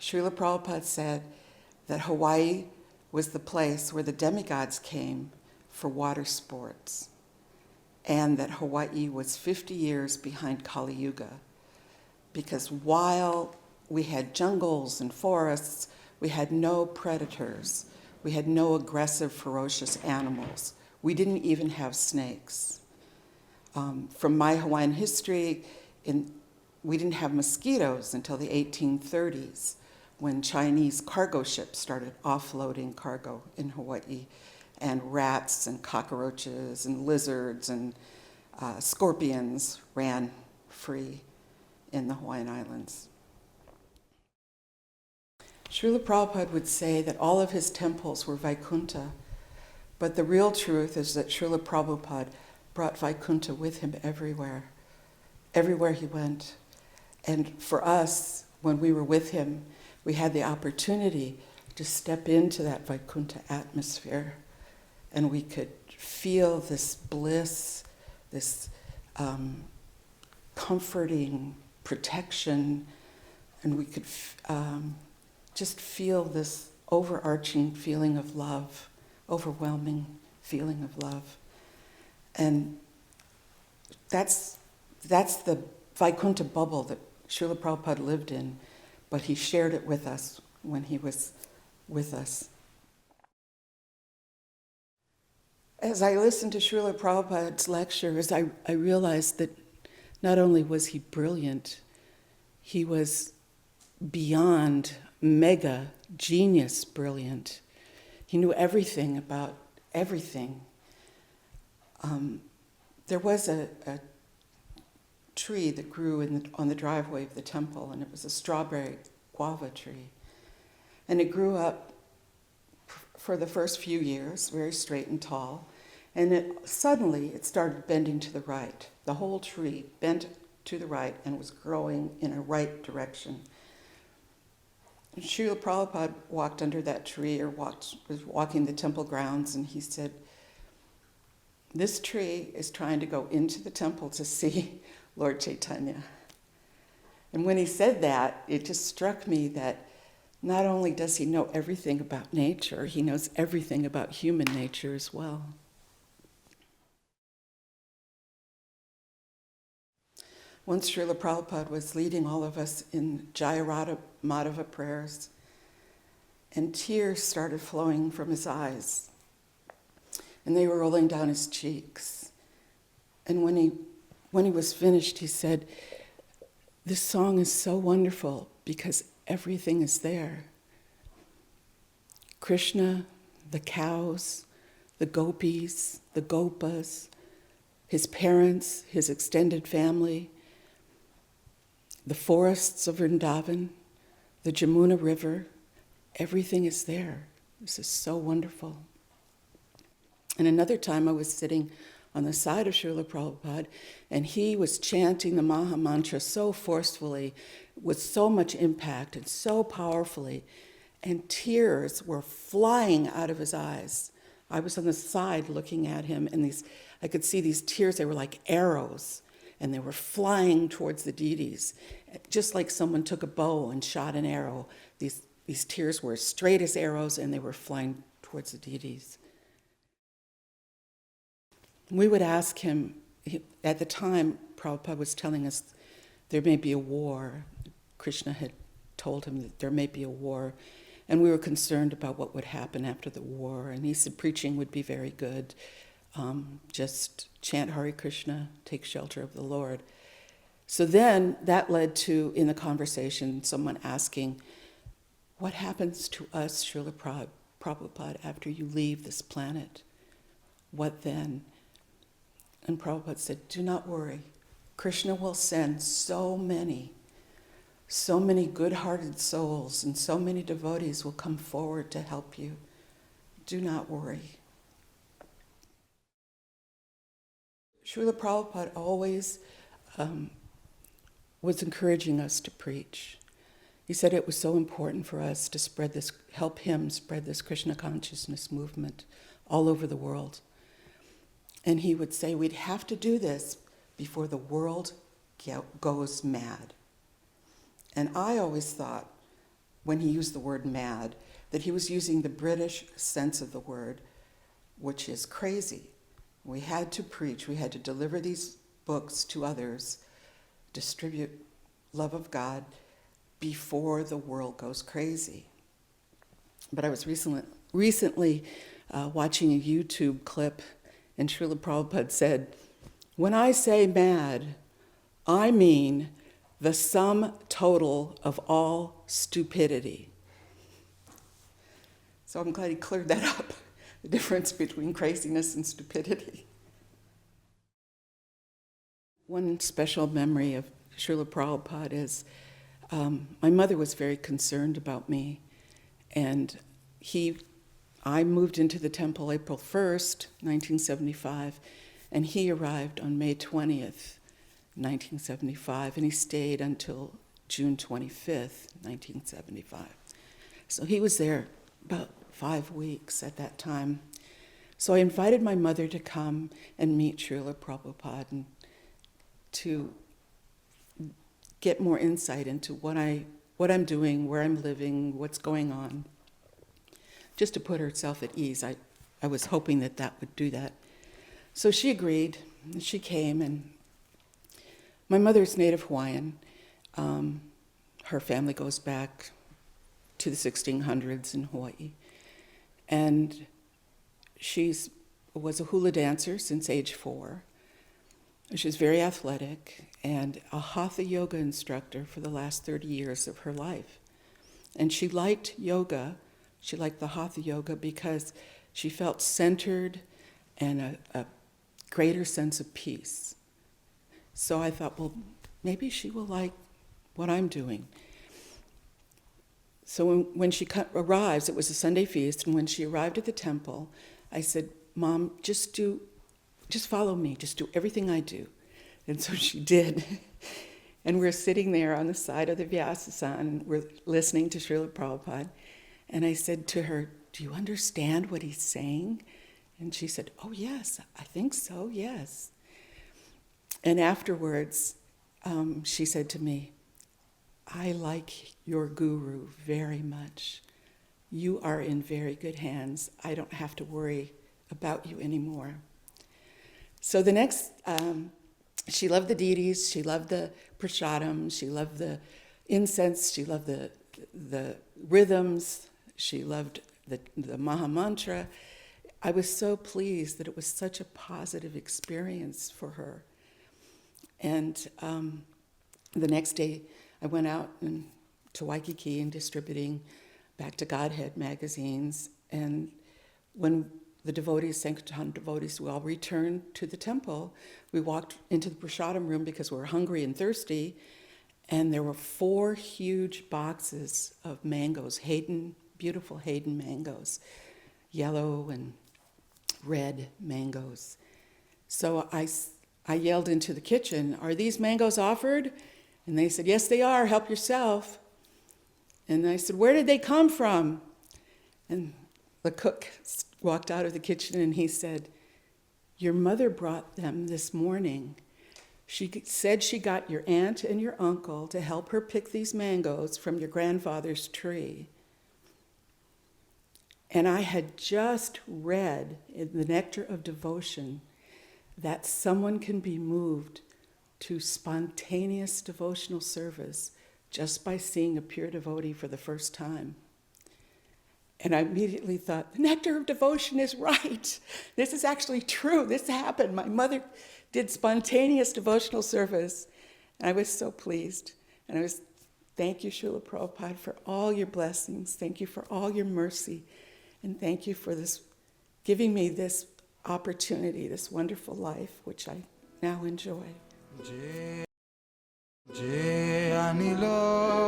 Srila Prabhupada said that Hawaii was the place where the demigods came for water sports, and that Hawaii was 50 years behind Kali Yuga, because while we had jungles and forests, we had no predators, we had no aggressive, ferocious animals. We didn't even have snakes. From my Hawaiian history, we didn't have mosquitoes until the 1830s, when Chinese cargo ships started offloading cargo in Hawaii, and rats and cockroaches and lizards and scorpions ran free in the Hawaiian Islands. Srila Prabhupada would say that all of his temples were Vaikunta, but the real truth is that Srila Prabhupada brought Vaikunta with him everywhere he went. And for us, when we were with him, we had the opportunity to step into that Vaikunta atmosphere, and we could feel this bliss, this comforting protection, and we could just feel this overarching feeling of love, overwhelming feeling of love. And that's the Vaikunta bubble that Srila Prabhupada lived in, but he shared it with us when he was with us. As I listened to Srila Prabhupada's lectures, I realized that not only was he brilliant, he was beyond mega genius brilliant. He knew everything about everything. There was a tree that grew on the driveway of the temple, and it was a strawberry guava tree. And it grew up for the first few years, very straight and tall, and suddenly it started bending to the right. The whole tree bent to the right and was growing in a right direction. And Srila Prabhupada walked under that tree, or was walking the temple grounds, and he said, "This tree is trying to go into the temple to see Lord Chaitanya." And when he said that, it just struck me that not only does he know everything about nature, he knows everything about human nature as well. Once Srila Prabhupada was leading all of us in Jaya Madhava prayers, and tears started flowing from his eyes, and they were rolling down his cheeks. And when he was finished, he said, "This song is so wonderful because everything is there. Krishna, the cows, the gopis, the gopas, his parents, his extended family, the forests of Vrindavan, the Jamuna River, everything is there. This is so wonderful." And another time I was sitting on the side of Srila Prabhupada, and he was chanting the Maha Mantra so forcefully, with so much impact and so powerfully, and tears were flying out of his eyes. I was on the side looking at him, and I could see these tears, they were like arrows, and they were flying towards the deities. Just like someone took a bow and shot an arrow, these tears were straight as arrows, and they were flying towards the deities. We would ask him, at the time, Prabhupada was telling us there may be a war. Krishna had told him that there may be a war, and we were concerned about what would happen after the war. And he said preaching would be very good. Just chant Hare Krishna, take shelter of the Lord. So then that led to, in the conversation, someone asking, "What happens to us, Srila Prabhupada, after you leave this planet? What then?" And Prabhupada said, "Do not worry. Krishna will send so many good-hearted souls, and so many devotees will come forward to help you. Do not worry." Srila Prabhupada always was encouraging us to preach. He said it was so important for us to help him spread this Krishna consciousness movement all over the world. And he would say we'd have to do this before the world goes mad. And I always thought, when he used the word mad, that he was using the British sense of the word, which is crazy. We had to preach, we had to deliver these books to others, distribute love of God before the world goes crazy. But I was recently watching a YouTube clip, and Srila Prabhupada said, "When I say mad, I mean the sum total of all stupidity." So I'm glad he cleared that up, the difference between craziness and stupidity. One special memory of Srila Prabhupada is my mother was very concerned about me, and I moved into the temple April 1st, 1975, and he arrived on May 20th, 1975, and he stayed until June 25th, 1975. So he was there about 5 weeks at that time. So I invited my mother to come and meet Srila Prabhupada and to get more insight into what I'm doing, where I'm living, what's going on, just to put herself at ease. I was hoping that would do that. So she agreed, and she came, and my mother's native Hawaiian. Her family goes back to the 1600s in Hawaii. And she was a hula dancer since age 4. She was very athletic and a hatha yoga instructor for the last 30 years of her life. And she liked yoga. She liked the hatha yoga because she felt centered and a greater sense of peace. So I thought, well, maybe she will like what I'm doing. So when she arrives, it was a Sunday feast, and when she arrived at the temple, I said, "Mom, just follow me, just do everything I do." And so she did. And we're sitting there on the side of the Vyasasana, and we're listening to Srila Prabhupada. And I said to her, "Do you understand what he's saying?" And she said, "Oh, yes, I think so, yes." And afterwards, she said to me, "I like your guru very much. You are in very good hands. I don't have to worry about you anymore." So the next, she loved the deities, she loved the prasadam, she loved the incense, she loved the rhythms, she loved the Maha Mantra. I was so pleased that it was such a positive experience for her. And the next day, I went out to Waikiki and distributing Back to Godhead magazines. And when the devotees, Sankirtan devotees, we all returned to the temple, we walked into the prasadam room because we were hungry and thirsty, and there were 4 huge boxes of mangoes, beautiful Hayden mangoes, yellow and red mangoes. So I yelled into the kitchen, "Are these mangoes offered?" And they said, "Yes, they are. Help yourself." And I said, "Where did they come from?" And the cook walked out of the kitchen and he said, "Your mother brought them this morning. She said she got your aunt and your uncle to help her pick these mangoes from your grandfather's tree." And I had just read in the Nectar of Devotion that someone can be moved to spontaneous devotional service just by seeing a pure devotee for the first time. And I immediately thought, the Nectar of Devotion is right. This is actually true. This happened. My mother did spontaneous devotional service. And I was so pleased. And thank you, Srila Prabhupada, for all your blessings. Thank you for all your mercy. And thank you for giving me this opportunity, this wonderful life, which I now enjoy. Jai Anilo